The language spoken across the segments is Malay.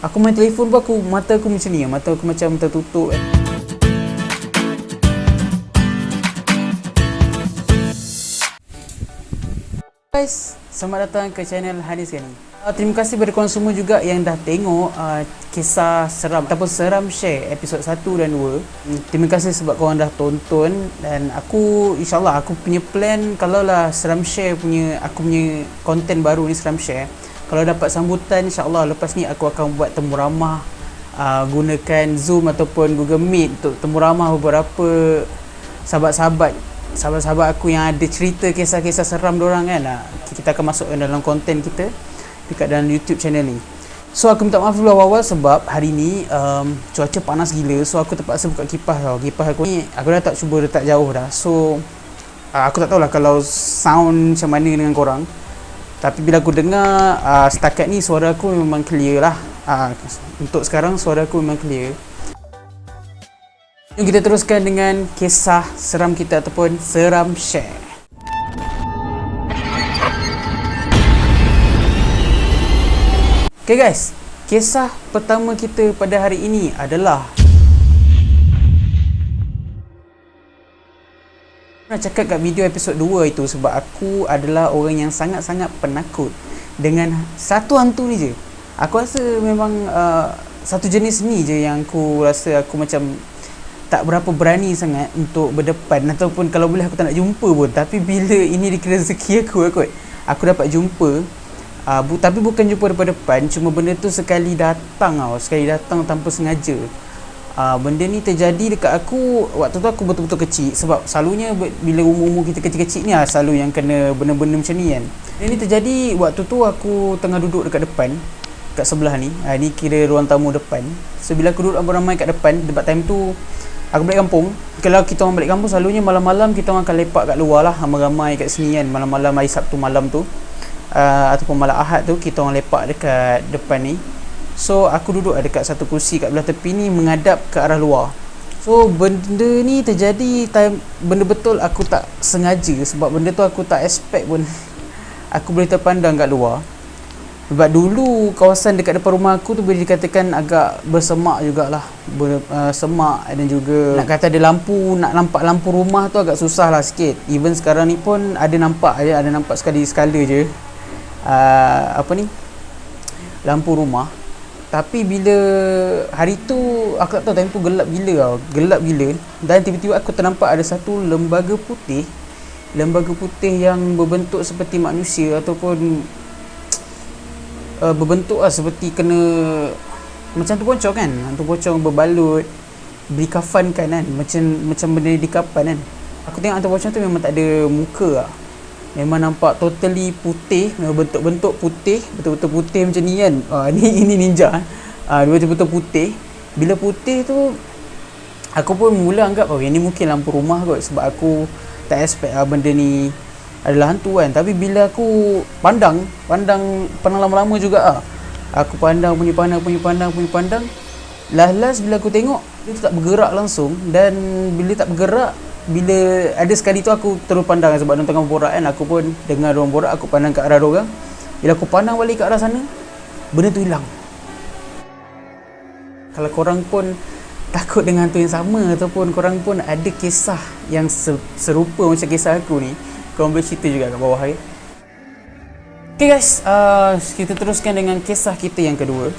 Aku main telefon pun mata aku macam ni, mata aku macam tertutup kan. Guys, selamat datang ke channel Hanis Gani. Terima kasih kepada korang semua juga yang dah tengok kisah seram ataupun seram share episod 1 dan 2. Terima kasih sebab korang dah tonton, dan aku insyaAllah aku punya plan kalaulah seram share aku punya konten baru ni seram share, kalau dapat sambutan insyaAllah lepas ni aku akan buat temu ramah gunakan Zoom ataupun Google Meet untuk temu ramah beberapa sahabat-sahabat aku yang ada cerita kisah-kisah seram diorang kan. Kita akan masukkan dalam konten kita dekat dalam YouTube channel ni. So aku minta maaf dulu awal-awal sebab hari ni cuaca panas gila. So aku terpaksa buka kipas tau. Kipas aku ni aku dah tak cuba letak jauh dah. So aku tak tahulah kalau sound macam mana dengan korang. Tapi bila aku dengar setakat ni suara aku memang clear lah. Untuk sekarang suara aku memang clear. Jom kita teruskan dengan kisah seram kita ataupun seram share. Okay guys, kisah pertama kita pada hari ini adalah, nak cakap kat video episod 2 itu sebab aku adalah orang yang sangat-sangat penakut dengan satu hantu ni je. Aku rasa memang satu jenis ni je yang aku rasa aku macam tak berapa berani sangat untuk berdepan, ataupun kalau boleh aku tak nak jumpa pun. Tapi bila ini dikira rezeki aku dapat jumpa. Tapi bukan jumpa depan-depan, cuma benda tu sekali datang tanpa sengaja. Benda ni terjadi dekat aku waktu tu aku betul-betul kecil. Sebab selalunya bila umur-umur kita kecil-kecil ni selalu yang kena benda-benda macam ni kan. Benda ni terjadi waktu tu aku tengah duduk dekat depan, kat sebelah ni. Ni kira ruang tamu depan. So bila aku duduk ramai-ramai kat depan, debat time tu aku balik kampung. Kalau kita orang balik kampung selalunya malam-malam kita orang akan lepak kat luar lah, ramai-ramai kat sini kan. Malam-malam hari Sabtu malam tu ataupun malam Ahad tu kita orang lepak dekat depan ni. So aku duduk dekat satu kursi kat belah tepi ni menghadap ke arah luar. So benda ni terjadi benda betul aku tak sengaja, sebab benda tu aku tak expect pun aku boleh terpandang kat luar. Sebab dulu kawasan dekat depan rumah aku tu boleh dikatakan agak bersemak jugalah, semak, dan juga nak kata ada lampu, nak nampak lampu rumah tu agak susah lah sikit. Even sekarang ni pun ada nampak sekali-sekala je lampu rumah. Tapi bila hari tu aku tak tahu, time tu gelap gila dan tiba-tiba aku ternampak ada satu lembaga putih yang berbentuk seperti manusia, ataupun berbentuk seperti kena macam tu pocong kan, hantu pocong berbalut dikafankan kan, macam benda dikafan kan. Aku tengok hantu pocong tu memang tak ada muka memang nampak totally putih, memang bentuk-bentuk putih, betul-betul putih macam ni kan. Ini ninja. Dia betul-betul putih. Bila putih tu aku pun mula anggap ini mungkin lampu rumah kot, sebab aku tak expect benda ni adalah hantu kan. Tapi bila aku pandang lama-lama juga aku pandang, last bila aku tengok dia tu tak bergerak langsung. Dan bila ada sekali tu aku terus pandang sebab diorang tengah berborak kan. Aku pun dengar diorang borak, aku pandang ke arah diorang. Bila aku pandang balik ke arah sana, benda tu hilang. Kalau korang pun takut dengan hantu yang sama, ataupun korang pun ada kisah yang serupa macam kisah aku ni, korang boleh cerita juga kat bawah ya. Okay guys, kita teruskan dengan kisah kita yang kedua.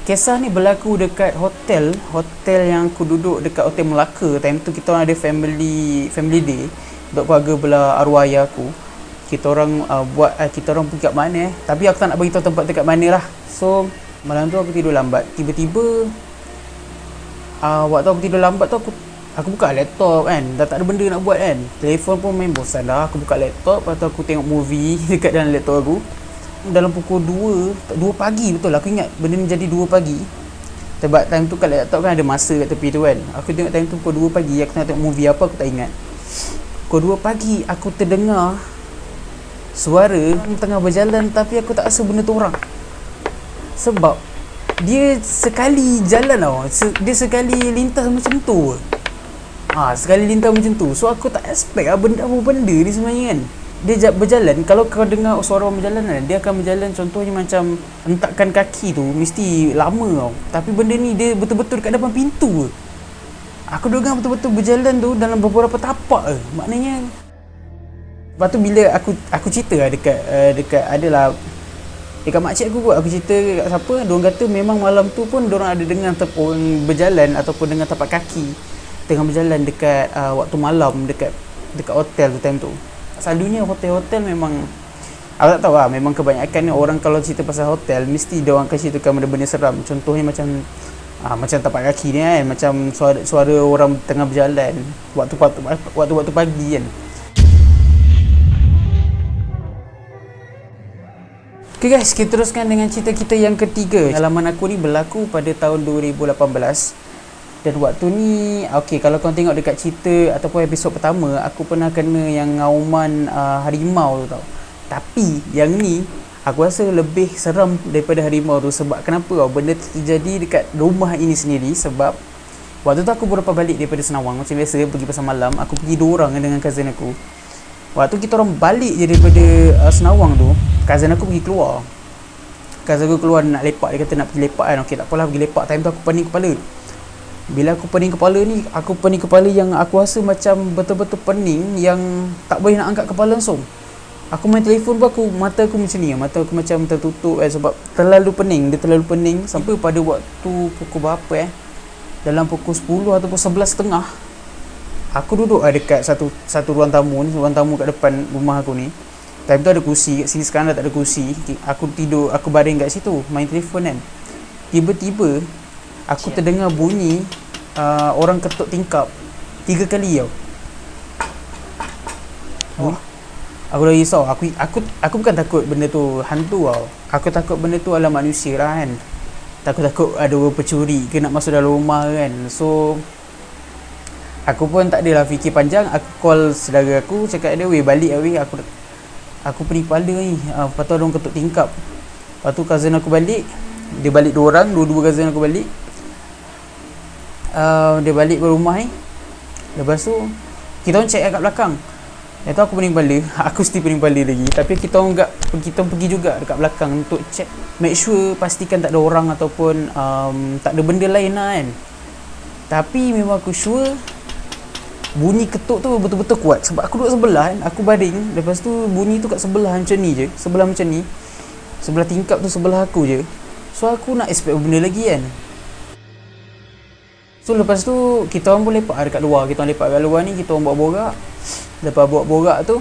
Kisah ni berlaku dekat hotel yang aku duduk, dekat Hotel Melaka. Time tu kita orang ada family day untuk keluarga belah arwah ayah aku. Kita orang pergi kat mana tapi aku tak nak beritahu tempat dekat mana lah. So malam tu aku tidur lambat. Tiba-tiba waktu aku tidur lambat tu aku buka laptop kan, dah tak ada benda nak buat kan. Telefon pun main bosan dah. Aku buka laptop, lepas tu aku tengok movie dekat dalam laptop aku. Dalam pukul 2 pagi, betul aku ingat benda ni jadi 2 pagi. Sebab time tu kat laptop kan ada masa kat tepi tu kan. Aku tengok time tu pukul 2 pagi, aku tengok movie apa aku tak ingat. Pukul 2 pagi aku terdengar suara tengah berjalan, tapi aku tak rasa benda tu orang. Sebab dia sekali jalan dia sekali lintas macam tu. Sekali lintas macam tu. So aku tak expect benda ni sebenarnya kan. dia berjalan, kalau kau dengar suara orang berjalan kan, dia akan berjalan contohnya macam hentakkan kaki tu mesti lama tau. Tapi benda ni dia betul-betul dekat depan pintu. Aku dengar betul-betul berjalan tu dalam beberapa tapak. Maknanya lepas tu bila aku cerita lah dekat adalah dekat makcik aku kot, aku cerita dekat siapa, diorang kata memang malam tu pun diorang ada dengar orang berjalan ataupun dengan tapak kaki tengah berjalan dekat waktu malam dekat hotel tu time tu. Selalunya hotel-hotel memang aku tak tahu lah, memang kebanyakan ni orang kalau cerita pasal hotel mesti diorang akan ceritakan benda-benda seram. Contohnya macam tapak kaki ni kan, macam suara orang tengah berjalan waktu pagi kan. Okay guys, kita teruskan dengan cerita kita yang ketiga. Pengalaman aku ni berlaku pada tahun 2018. Dan waktu ni, okay, kalau korang tengok dekat cerita ataupun episod pertama, aku pernah kena yang ngauman harimau tu tau. Tapi yang ni aku rasa lebih seram daripada harimau tu. Sebab kenapa tau? Benda tu terjadi dekat rumah ini sendiri. Sebab waktu tu aku baru balik daripada Senawang. Macam biasa pergi pasar malam. Aku pergi 2 orang dengan cousin aku. Waktu kita orang balik je daripada Senawang tu, cousin aku pergi keluar. Cousin aku keluar nak lepak, dia kata nak pergi lepak kan. Okey, tak apalah, pergi lepak. Time tu aku pening kepala. Bila aku pening kepala ni, aku pening kepala yang aku rasa macam betul-betul pening yang tak boleh nak angkat kepala langsung. Aku main telefon pun mata aku macam ni, mata aku macam tertutup sebab terlalu pening. Dia terlalu pening sampai pada waktu pukul berapa dalam pukul 10 ataupun 11.30. Aku duduk dekat satu ruang tamu ni, ruang tamu kat depan rumah aku ni. Time tu ada kursi, kat sini sekarang dah tak ada kursi. Aku tidur, aku baring kat situ, main telefon kan. Tiba-tiba aku terdengar bunyi orang ketuk tingkap 3 kali tau. Aku dah risau. Aku bukan takut benda tu hantu tau. Aku takut benda tu adalah manusia lah kan. Takut ada orang pencuri ke nak masuk dalam rumah kan. So aku pun tak adalah fikir panjang. Aku call saudara aku, cakap dia, weh balik lah weh, aku pening kepala ni. Lepas tu ada orang ketuk tingkap. Lepas tu cousin aku balik. Dia balik 2 orang, dua cousin aku balik. Dia balik ke rumah ni. Lepas tu kita orang check kat belakang. Lepas tu aku pening kepala. Aku still pening kepala lagi. Tapi kita orang pergi juga dekat belakang untuk check, make sure pastikan tak ada orang ataupun tak ada benda lain lah kan. Tapi memang aku sure bunyi ketuk tu betul-betul kuat. Sebab aku duduk sebelah kan, aku baring. Lepas tu bunyi tu kat sebelah macam ni je. Sebelah macam ni, sebelah tingkap tu sebelah aku je. So aku nak expect benda lagi kan. So lepas tu kita orang pun lepak dekat luar. Kita orang lepak kat luar ni, kita orang buat borak. Lepas buat borak tu,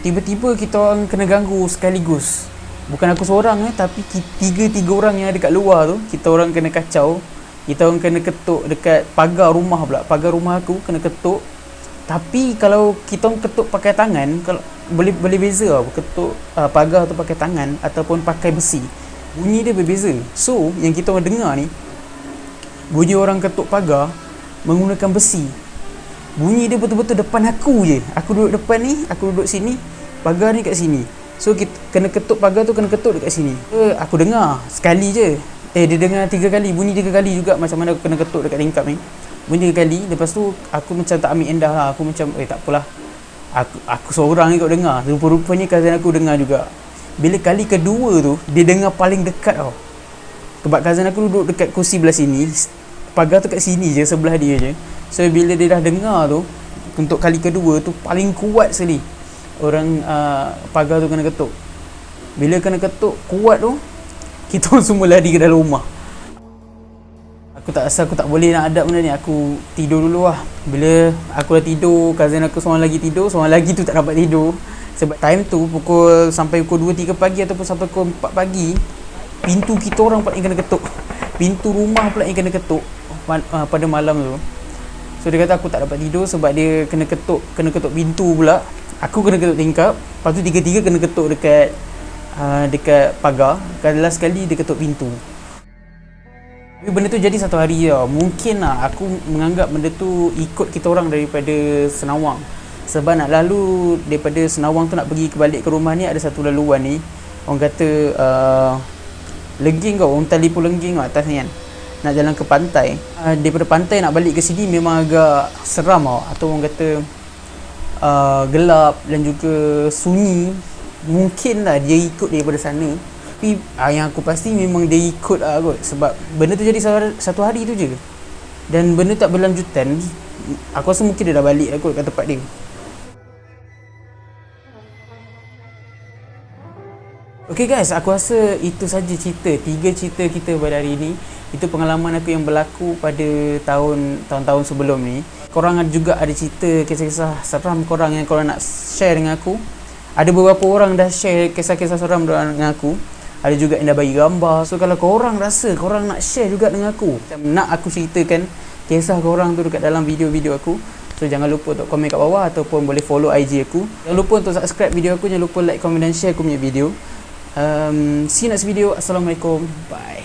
tiba-tiba kita orang kena ganggu sekaligus. Bukan aku seorang tapi tiga orang yang ada kat luar tu, kita orang kena kacau. Kita orang kena ketuk dekat pagar rumah pula. Pagar rumah aku kena ketuk. Tapi kalau kita orang ketuk pakai tangan, kalau boleh beza tau. Ketuk pagar tu pakai tangan ataupun pakai besi, bunyi dia berbeza. So yang kita orang dengar ni, bunyi orang ketuk pagar menggunakan besi. Bunyi dia betul-betul depan aku je. Aku duduk depan ni, aku duduk sini, pagar ni kat sini. So kita kena ketuk pagar tu, kena ketuk dekat sini. Aku dengar sekali je. Dia dengar 3 kali, bunyi 3 kali juga. Macam mana aku kena ketuk dekat tingkap ni, bunyi 3 kali. Lepas tu aku macam tak ambil endah lah. Aku macam tak apalah, aku seorang ni kau dengar. Rupa-rupanya cousin aku dengar juga. Bila kali kedua tu, dia dengar paling dekat tau. Sebab cousin aku duduk dekat kursi belah sini, pagar tu kat sini je, sebelah dia je. So bila dia dah dengar tu, untuk kali kedua tu paling kuat sekali orang pagar tu kena ketuk. Bila kena ketuk kuat tu, kita orang semua lari ke dalam rumah. Aku tak rasa aku tak boleh nak hadap benda ni. Aku tidur dulu lah. Bila aku dah tidur, cousin aku seorang lagi tidur, seorang lagi tu tak dapat tidur. Sebab time tu sampai pukul 2-3 pagi ataupun sampai pukul 4 pagi, pintu kita orang pula yang kena ketuk. Pintu rumah pula yang kena ketuk pada malam tu. So dia kata aku tak dapat tidur sebab dia kena ketuk pintu pula. Aku kena ketuk tingkap. Lepas tu tiga-tiga kena ketuk dekat pagar. Last sekali dia ketuk pintu. Tapi benda tu jadi satu hari tau. Mungkin lah aku menganggap benda tu ikut kita orang daripada Senawang. Sebab nak lalu daripada Senawang tu nak pergi balik ke rumah ni, ada satu laluan ni, orang kata Lengging orang telefon Lengging atas ni kan, nak jalan ke pantai. Daripada pantai nak balik ke sini memang agak seram tau. Atau orang kata gelap dan juga sunyi, mungkin lah dia ikut daripada sana. Tapi yang aku pasti memang dia ikut lah kot, sebab benda tu jadi satu hari tu je dan benda tak berlanjutan. Aku rasa mungkin dia dah balik lah kot kat tempat dia. Okay guys, aku rasa itu saja cerita, 3 cerita kita pada hari ini. Itu pengalaman aku yang berlaku pada tahun-tahun sebelum ni. Korang juga ada cerita, kisah-kisah seram korang yang korang nak share dengan aku. Ada beberapa orang dah share kisah-kisah seram dengan aku. Ada juga yang dah bagi gambar. So kalau korang rasa korang nak share juga dengan aku, nak aku ceritakan kisah korang tu dekat dalam video-video aku, so jangan lupa untuk komen kat bawah ataupun boleh follow IG aku. Jangan lupa untuk subscribe video aku, jangan lupa like, comment dan share aku punya video. See you next video. Assalamualaikum. Bye.